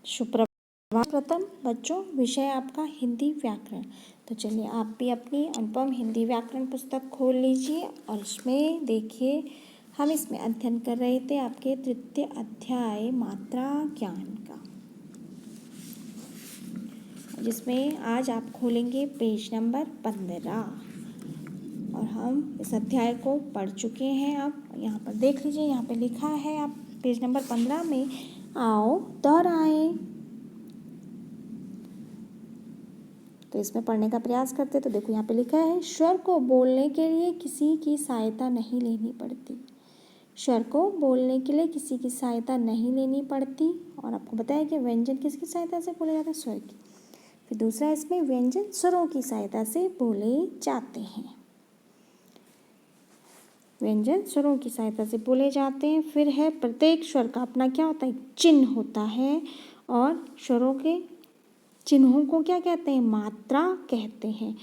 सुप्रभात। प्रथम बच्चों, विषय आपका हिंदी व्याकरण। तो चलिए आप भी अपनी अनुपम हिंदी व्याकरण पुस्तक खोल लीजिए और इसमें देखिए, हम इसमें अध्ययन कर रहे थे आपके तृतीय अध्याय मात्रा ज्ञान का, जिसमें आज आप खोलेंगे पेज नंबर 15 और हम इस अध्याय को पढ़ चुके हैं। अब यहाँ पर देख लीजिए, यहाँ पे लिखा है आप पेज नंबर 15 में, आओ दोहराएं। तो इसमें पढ़ने का प्रयास करते। तो देखो यहाँ पे लिखा है, स्वर को बोलने के लिए किसी की सहायता नहीं लेनी पड़ती। स्वर को बोलने के लिए किसी की सहायता नहीं लेनी पड़ती। और आपको बताया कि व्यंजन किसकी सहायता से बोले जाते हैं? स्वर की। फिर दूसरा, इसमें व्यंजन स्वरों की सहायता से बोले जाते हैं। व्यंजन स्वरों की सहायता से बोले जाते हैं। फिर है, प्रत्येक स्वर का अपना क्या होता है? चिन्ह होता है। और स्वरों के चिन्हों को क्या कहते हैं? मात्रा कहते हैं।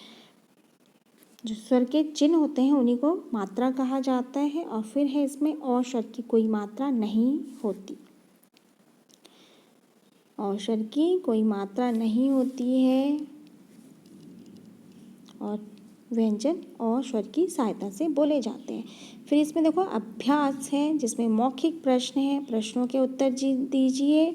जो स्वर के चिन्ह होते हैं उन्हीं को मात्रा कहा जाता है। और फिर है इसमें, और स्वर की कोई मात्रा नहीं होती। और स्वर की कोई मात्रा नहीं होती है। और व्यंजन और स्वर की सहायता से बोले जाते हैं। फिर इसमें देखो अभ्यास है, जिसमें मौखिक प्रश्न है, प्रश्नों के उत्तर दीजिए।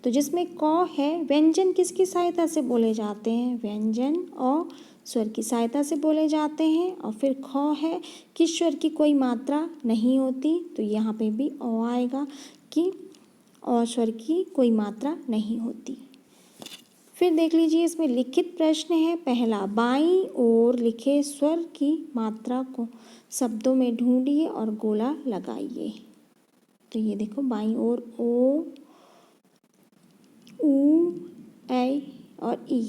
तो जिसमें क है, व्यंजन किसकी सहायता से बोले जाते हैं? व्यंजन और स्वर की सहायता से बोले जाते हैं। और फिर ख है, किस स्वर की कोई मात्रा नहीं होती। तो यहाँ पे भी ओ आएगा कि और स्वर की कोई मात्रा नहीं होती। फिर देख लीजिए, इसमें लिखित प्रश्न है। पहला, बाईं ओर लिखे स्वर की मात्रा को शब्दों में ढूंढिए और गोला लगाइए। तो ये देखो, बाईं ओर ओ, ऊ, ऐ और ई।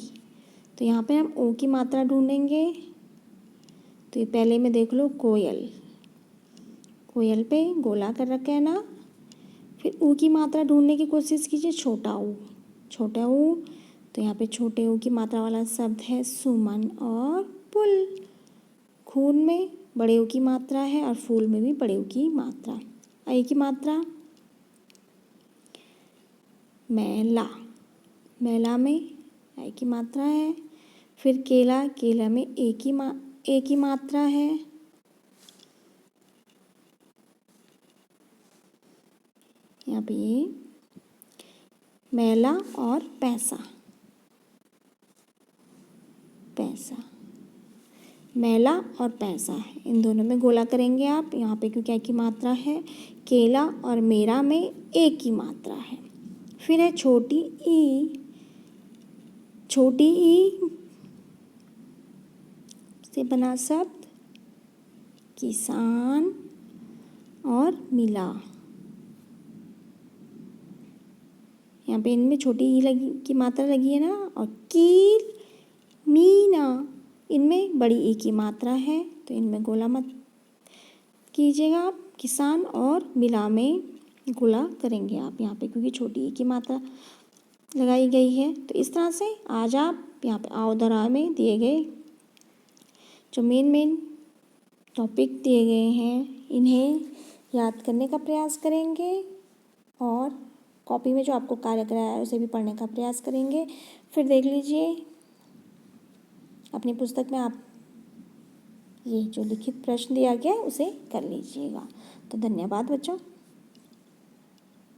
तो यहाँ पे हम ओ की मात्रा ढूंढेंगे। तो ये पहले में देख लो, कोयल। कोयल पे गोला कर रखा है ना। फिर ऊ की मात्रा ढूंढने की कोशिश कीजिए, छोटा ऊ। छोटा ऊ, तो यहाँ पे छोटे ऊ की मात्रा वाला शब्द है सुमन और पुल। खून में बड़े ऊ की मात्रा है और फूल में भी बड़े ऊ की मात्रा। ऐ की मात्रा, मैला। मैला में ऐ की मात्रा है। फिर केला, केला में ए की मात्रा है। यहाँ पे ये मैला और पैसा। पैसा, मैला और पैसा है, इन दोनों में गोला करेंगे आप यहाँ पे, क्योंकि ए की मात्रा है। केला और मेरा में ए की मात्रा है। फिर है छोटी ई। छोटी ई से बना शब्द किसान और मिला। यहाँ पे इनमें छोटी ई की मात्रा लगी है ना। और कील, मीना, इनमें बड़ी ई की मात्रा है। तो इनमें गोला मत कीजिएगा आप। किसान और मिला में गोला करेंगे आप यहाँ पे, क्योंकि छोटी ई की मात्रा लगाई गई है। तो इस तरह से आज आप यहाँ पे आओ दोहराए में दिए गए जो मेन टॉपिक दिए गए हैं, इन्हें याद करने का प्रयास करेंगे। और कॉपी में जो आपको कार्य कराया है उसे भी पढ़ने का प्रयास करेंगे। फिर देख लीजिए अपनी पुस्तक में, आप ये जो लिखित प्रश्न दिया गया है उसे कर लीजिएगा। तो धन्यवाद बच्चों।